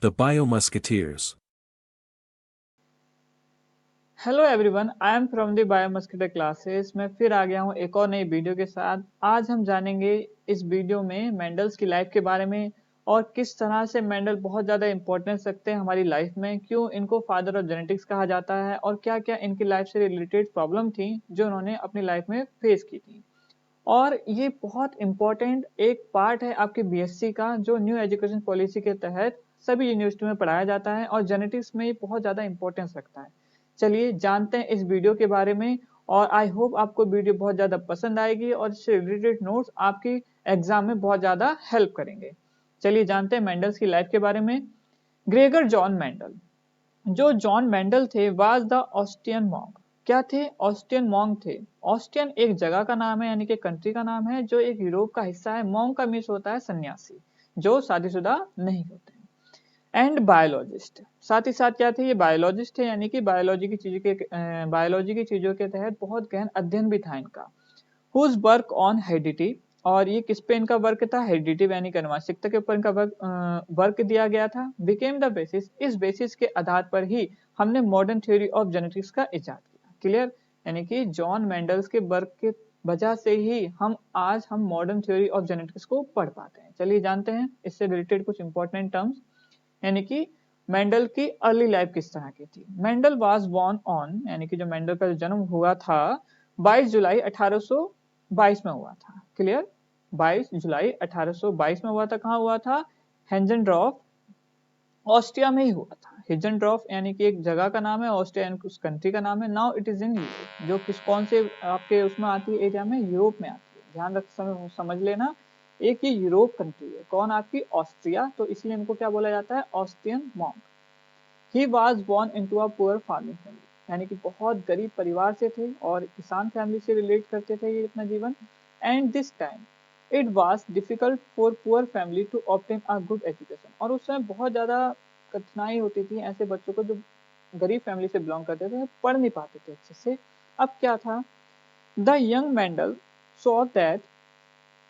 The Biomusketeers. Hello everyone, I am from the Biomusketeers classes. मैं फिर आ गया हूँ एक और नई वीडियो के साथ। आज हम जानेंगे इस वीडियो में मेंडल्स की लाइफ के बारे में और किस तरह से मेंडल बहुत ज़्यादा इंपॉर्टेंस रखते हैं हमारी लाइफ में, क्यों इनको फादर ऑफ जेनेटिक्स कहा जाता है और क्या क्या इनकी लाइफ से रिलेटेड प्रॉब्लम थी जो उन्होंने अपनी लाइफ में फेस की थी। और ये बहुत इंपॉर्टेंट एक पार्ट है आपके बीएससी का, जो न्यू एजुकेशन पॉलिसी के तहत सभी यूनिवर्सिटी में पढ़ाया जाता है और जेनेटिक्स में ये बहुत ज़्यादा इंपॉर्टेंस रखता है। चलिए जानते हैं इस वीडियो के बारे में और आई होप आपको वीडियो बहुत ज़्यादा पसंद आएगी और इससे रिलेटेड नोट्स आपकी एग्जाम में बहुत ज़्यादा हेल्प करेंगे। चलिए जानते हैं मेंडल्स की लाइफ के बारे में। ग्रेगर जॉन मेंडल, जो जॉन मेंडल थे, वाज द ऑस्ट्रियन मॉन्क। क्या थे? ऑस्ट्रियन मॉन्क थे। ऑस्ट्रियन एक जगह का नाम है, यानी कि कंट्री का नाम है, जो एक यूरोप का हिस्सा है। मॉन्क का मीन्स होता है सन्यासी, जो शादीशुदा नहीं होते। एंड बायोलॉजिस्ट, साथ ही साथ क्या थे? ये बायोलॉजिस्ट थे, यानी कि बायोलॉजी की चीजों के तहत बहुत गहन अध्ययन भी था इनका। हुज वर्क ऑन हेरिडिटी, और ये किस पे इनका वर्क था? हेरिडिटी यानी कि आनुवंशिकता के ऊपर इनका वर्क दिया गया था। बिकेम द बेसिस, इस बेसिस के आधार पर ही हमने मॉडर्न थ्योरी ऑफ जेनेटिक्स का इजाद किया। क्लियर? यानी कि जॉन मेंडल्स के वर्क के वजह से ही हम मॉडर्न थ्योरी ऑफ जेनेटिक्स को पढ़ पाते हैं। चलिए जानते हैं इससे रिलेटेड कुछ इंपॉर्टेंट टर्म्स, यानी कि मेंडल की अर्ली लाइफ किस तरह की थी। मेंडल वाज बोर्न ऑन, यानी कि जो मेंडल का जन्म हुआ था 22 जुलाई 1822 में हुआ था। क्लियर? 22 जुलाई 1822 में हुआ था। कहाँ हुआ था? हेंजनड्रॉफ, ऑस्ट्रिया में ही हुआ था। हिजनड्रॉफ यानी कि एक जगह का नाम है, ऑस्ट्रिया यानी उस कंट्री का नाम है। Now it is in Europe, जो किस कौन से आपके उसमें आती है, एरिया में, यूरोप में आती है। ध्यान रख समझ लेना, एक ये यूरोप कंट्री है। कौन? आपकी ऑस्ट्रिया, तो इसलिए इनको क्या बोला जाता है? Austrian monk. He was born into a poor farming family, यानी कि बहुत गरीब परिवार से थे और किसान फैमिली से रिलेट करते थे ये अपना जीवन। And this time it was difficult for poor family to obtain a good education, और उस समय बहुत ज़्यादा कठिनाई होती थी ऐसे बच्चों को जो गरीब फैमिली से बिलोंग करते थे, पढ़ नहीं पाते थे अच्छे से। अब क्या था? The young Mendel saw that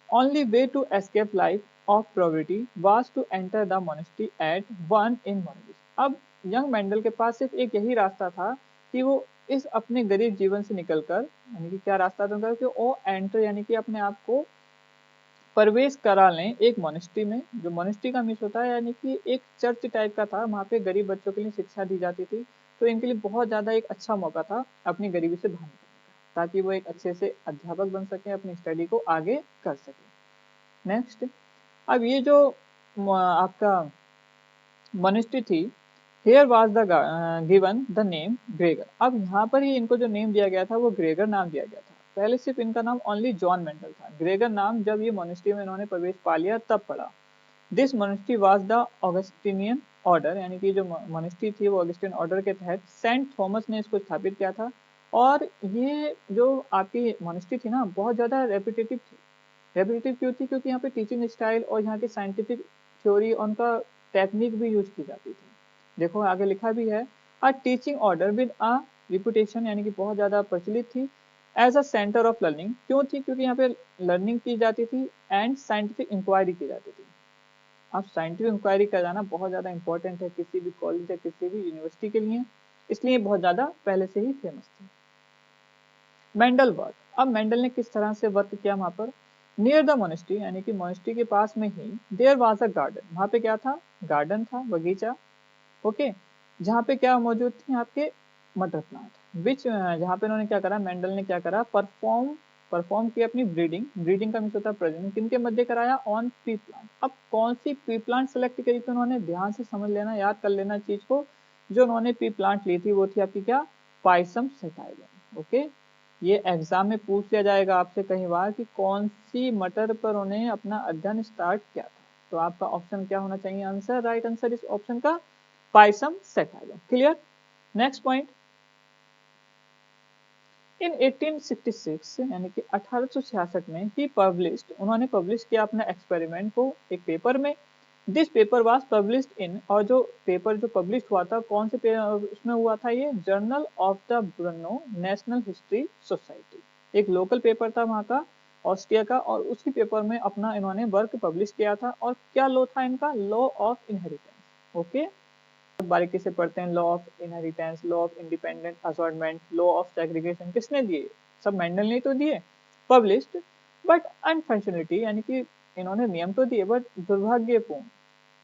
only way to escape life of poverty was to enter the monastery at one in Mongolia। अब यंग मेंडल के पास सिर्फ एक यही रास्ता था कि वो इस अपने गरीब जीवन से निकलकर, यानी कि क्या रास्ता था उनका, कि वो एंटर यानी कि अपने आप को प्रवेश करा लें एक मोनेस्ट्री में। जो मोनेस्ट्री का मीन्स होता है, यानी कि एक चर्च टाइप का था, वहाँ पे गरीब बच्चों के लिए शिक्षा दी जाती थी। तो इनके लिए बहुत ज़्यादा एक अच्छा मौका था अपनी गरीबी से बाहर निकलने का, ताकि वो एक अच्छे से अध्यापक बन सकें, अपनी स्टडी को आगे कर सकें। नेक्स्ट, अब ये जो आपका मोनेस्ट्री थी, here was the given the name Gregor. अब यहाँ पर ही इनको जो नेम दिया गया था वो ग्रेगर नाम दिया गया था। पहले सिर्फ इनका नाम ओनली जॉन मेंडल था। ग्रेगर नाम जब ये मोनेस्ट्री में इन्होंने प्रवेश पा लिया तब पड़ा। This monastery was the Augustinian order, यानी कि जो मोनेस्ट्री थी वो ऑगस्टिन ऑर्डर के तहत सेंट थॉमस ने इसको स्थापित किया था। और ये जो आपकी मोनेस्ट्री थी ना, बहुत ज़्यादा रेपिटेटिव थी। रेपिटेटिव क्यों थी? क्योंकि यहाँ पे टीचिंग स्टाइल और यहाँ की साइंटिफिक थ्योरी, उनका टेक्निक भी यूज की जाती थी। देखो आगे लिखा भी है, a teaching order with a reputation, यानी कि बहुत ज़्यादा प्रचलित थी। As a centre of learning, क्यों थी? क्योंकि यहाँ पे लर्निंग की जाती थी एंड साइंटिफिक इंक्वायरी की जाती थी। अब साइंटिफिक इंक्वायरी का जाना बहुत ज़्यादा इंपॉर्टेंट है किसी भी कॉलेज या किसी भी यूनिवर्सिटी के लिए, इसलिए बहुत ज़्यादा पहले से ही फेमस थी। मेंडल वर्क, अब मेंडल ने किस तरह से वर्क किया वहां पर? नियर द मोनेस्ट्री, यानी कि मोनेस्ट्री के पास में ही, देयर वाज अ गार्डन, वहां पे क्या था? गार्डन था, बगीचा। ओके, जहाँ पे क्या मौजूद थे? आपके मटर प्लांट। विच, जहाँ पे उन्होंने क्या करा, मेंडल ने क्या करा, परफॉर्म की अपनी ब्रीडिंग। ब्रीडिंग का मीन्स होता है प्रजनन। किनके मध्य कराया? On P plant. अब कौन सी पी प्लांट सेलेक्ट करी थी उन्होंने? ध्यान से समझ लेना, याद कर लेना चीज को। जो उन्होंने पी प्लांट ली थी वो थी आपकी क्या? पाइसम सेटाइलम। ओके, ये एग्जाम में पूछ लिया जाएगा आपसे कई बार कि कौन सी मटर पर उन्हें अपना अध्ययन स्टार्ट किया था। तो आपका ऑप्शन क्या होना चाहिए? आंसर, राइट आंसर इस ऑप्शन का पाइसम सेटाइलम। क्लियर? नेक्स्ट पॉइंट, इन 1866, यानी कि 1866 में ही पब्लिश्ड, उन्होंने पब्लिश किया अपना एक्सपेरिमेंट को एक पेपर में। This paper was published in, और जो पेपर जो पब्लिश हुआ था कौन से उसमें हुआ था? ये journal of the Bruno national history society, एक लोकल पेपर था वहाँ का, ऑस्ट्रिया का, और उसी पेपर में अपना इन्होंने वर्क पब्लिश किया था। और क्या लॉ था इनका? Law of inheritance. ओके, बारीकी से पढ़ते हैं। Law of inheritance, law of independent assortment, law of segregation किसने दिए? सब मेंडल ने तो दिए, पब्लिश्ड। बट अनफॉर्चुनेटली यानी कि इन्होंने नियम तो दिए बट दुर्भाग्यपूर्ण,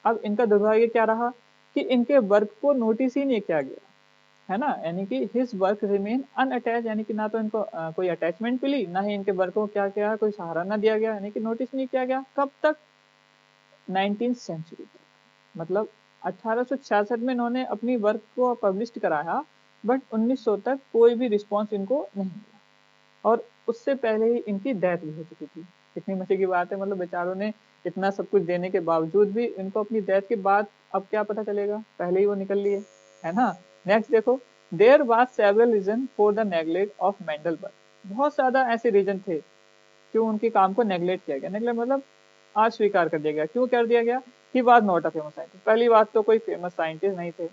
अब इनका दुर्भाग्य क्या रहा कि इनके वर्क को नोटिस ही नहीं किया गया, है ना। यानी कि हिज वर्क रिमेन अनअटैच, यानी कि ना तो इनको कोई अटैचमेंट मिली, ना ही इनके वर्क को क्या किया, कोई सहारा ना दिया गया, यानी कि नोटिस नहीं किया गया। कब तक? 19th सेंचुरी तक, मतलब 1866 में इन्होंने अपनी वर्क को पब्लिश कराया, बट 1900 तक कोई भी रिस्पॉन्स इनको नहीं मिला, और उससे पहले ही इनकी डेथ भी हो चुकी थी। कितनी मजे की बात है, मतलब बेचारों ने इतना सब कुछ देने के बावजूद भी इनको अपनी डेथ के बाद अब क्या पता चलेगा, पहले ही वो निकल लिए, है ना। नेक्स्ट देखो, there was several reason for the neglect of मेंडलबर्ग, बहुत ज्यादा ऐसे रीजन थे क्यों उनके काम को नेग्लेक्ट किया गया। नेग्लेक्ट मतलब अस्वीकार कर दिया गया। क्यों कर दिया गया? He was not a famous scientist, पहली बात तो कोई फेमस साइंटिस्ट नहीं थे।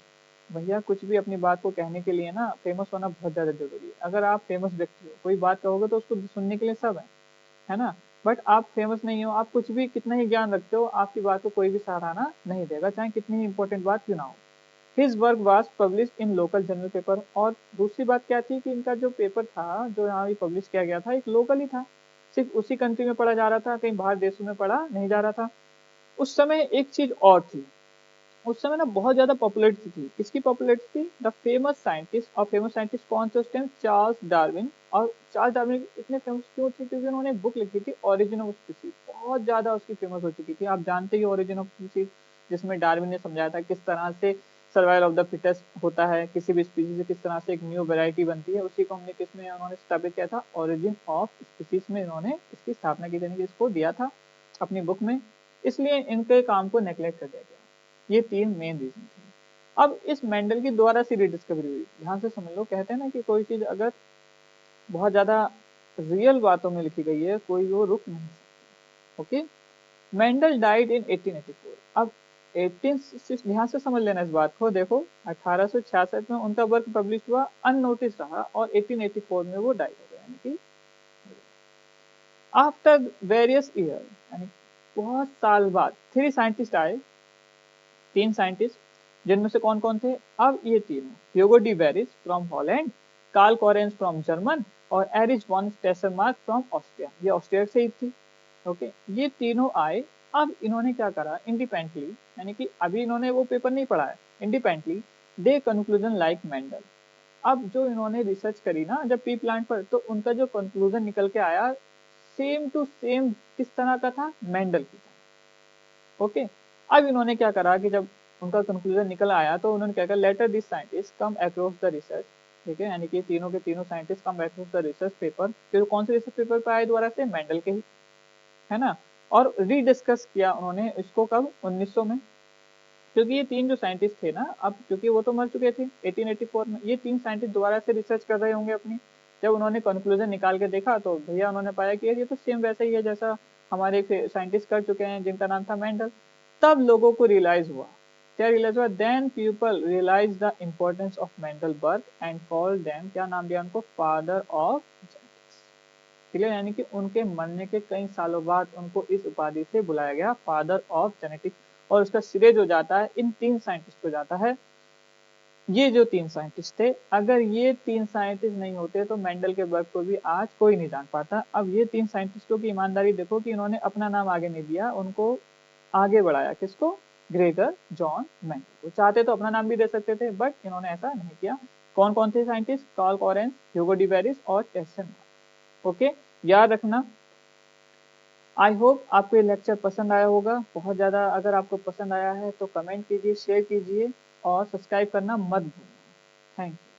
भैया कुछ भी अपनी बात को कहने के लिए ना फेमस होना बहुत ज्यादा जरूरी है। अगर आप फेमस व्यक्ति हो, कोई बात कहोगे तो उसको सुनने के लिए सब है ना। बट आप फेमस नहीं हो, आप कुछ भी कितना ही ज्ञान रखते हो, आपकी बात को कोई भी सराहना नहीं देगा, चाहे कितनी ही इंपॉर्टेंट बात क्यों ना हो। His work was publish in local journal paper, और दूसरी बात क्या थी कि इनका जो पेपर था जो यहाँ भी पब्लिश किया गया था एक लोकल ही था, सिर्फ उसी कंट्री में पढ़ा जा रहा था, कहीं बाहर देशों में पढ़ा नहीं जा रहा था। उस समय एक चीज और थी, उस समय ना बहुत ज्यादा पॉपुलरिटी थी। किसकी पॉपुलरिटी थी? द फेमस साइंटिस्ट, और फेमस साइंटिस्ट कौन थे उस टाइम? Charles Darwin. और चार्ल्स डार्विन इतने फेमस क्यों थे? क्योंकि उन्होंने एक बुक लिखी थी ओरिजिन ऑफ स्पीसीज, बहुत ज्यादा उसकी फेमस हो चुकी थी। आप जानते ही ओरिजिन ऑफ स्पीसीज, जिसमें डार्विन ने समझाया था किस तरह से सर्वाइवल ऑफ द फिटेस्ट होता है, किसी भी स्पीसीज से किस तरह से एक न्यू वेराइटी बनती है, उसी को हमने किसमें उन्होंने स्थापित किया था? ओरिजिन ऑफ स्पीसीज में इन्होंने इसकी स्थापना की थी, इसको दिया था अपनी बुक में। इसलिए इनके काम को नेग्लेक्ट कर दिया गया। ये तीन मेन रीजन थे। अब इस मेंडल की दोबारा से रिडिस्कवरी हुई, ध्यान से समझ लो। कहते हैं ना कि कोई चीज अगर बहुत ज्यादा रियल बातों में लिखी गई है, कोई वो रुक नहीं सकती। Okay, Mendel died in 1884। अब 18 ध्यान से समझ लेना इस बात को। देखो 1866 में उनका वर्क पब्लिश हुआ, अननोटिस रहा, और 1884 में वो डाइड हो गए, यानी कि आफ्टर वेरियस ईयर, यानी बहुत साल बाद थ्री साइंटिस्ट आए, तीन साइंटिस्ट, जिनमें से कौन कौन थे? अब ये तीनों, Hugo de Vries from Holland, Carl Correns from German, और Erich von Tschermak from Austria, ये ऑस्ट्रिया से ही थी। ओके, ये तीनों आए। अब इन्होंने क्या करा? इंडिपेंडेंटली, यानी कि अभी इन्होंने वो पेपर नहीं पढ़ा है, इंडिपेंडेंटली दे कंक्लूजन लाइक मेंडल। अब जो इन्होंने रिसर्च करी ना जब पी प्लांट पर, तो उनका जो कंक्लूजन निकल के आया सेम टू सेम किस तरह का था? मेंडल की था। ओके, अब इन्होंने क्या करा कि जब उनका कंक्लूजन निकल आया तो उन्होंने क्या कहा? Later this scientist come across the research, ठीक है, यानी कि तीनों के तीनों scientist come across the research paper. फिर कौन से रिसर्च पेपर पे आए दोबारा से? मेंडल के ही, है ना। और रीडिस्कस किया उन्होंने इसको, कब? 1900 में। क्योंकि ये तीन जो साइंटिस्ट थे ना, अब क्योंकि वो तो मर चुके थे 1884 में, ये तीन साइंटिस्ट दोबारा से रिसर्च कर रहे होंगे अपनी। जब उन्होंने कंक्लूजन निकाल के देखा तो भैया उन्होंने पाया कि यार ये तो सेम वैसा ही है जैसा हमारे साइंटिस्ट कर चुके हैं जिनका नाम था मेंडल। तब लोगों को रियलाइज हुआ, क्या रियलाइज हुआ? Then people realise the importance of Mendel birth and call them, क्या नाम दिया उनको? Father of genetics. क्लियर, यानी कि उनके मरने के कई सालों बाद उनको इस उपाधि से बुलाया गया, फादर ऑफ जेनेटिक्स। और उसका श्रेय जो जाता है इन तीन साइंटिस्ट को जाता है। ये जो तीन साइंटिस्ट थे, अगर ये तीन साइंटिस्ट नहीं होते तो मेंडल के वर्क को भी आज कोई नहीं जान पाता। अब ये तीन साइंटिस्टों की ईमानदारी देखो कि इन्होंने अपना नाम आगे नहीं दिया, उनको आगे बढ़ाया। किसको? ग्रेगर जॉन मेंडल को। चाहते तो अपना नाम भी दे सकते थे, बट इन्होंने ऐसा नहीं किया। कौन कौन थे scientist? Carl Correns, Hugo de Vries और टेसन। ओके, याद रखना। आई होप आपको ये लेक्चर पसंद आया होगा बहुत ज़्यादा। अगर आपको पसंद आया है तो कमेंट कीजिए, शेयर कीजिए और सब्सक्राइब करना मत भूलना। Thank you.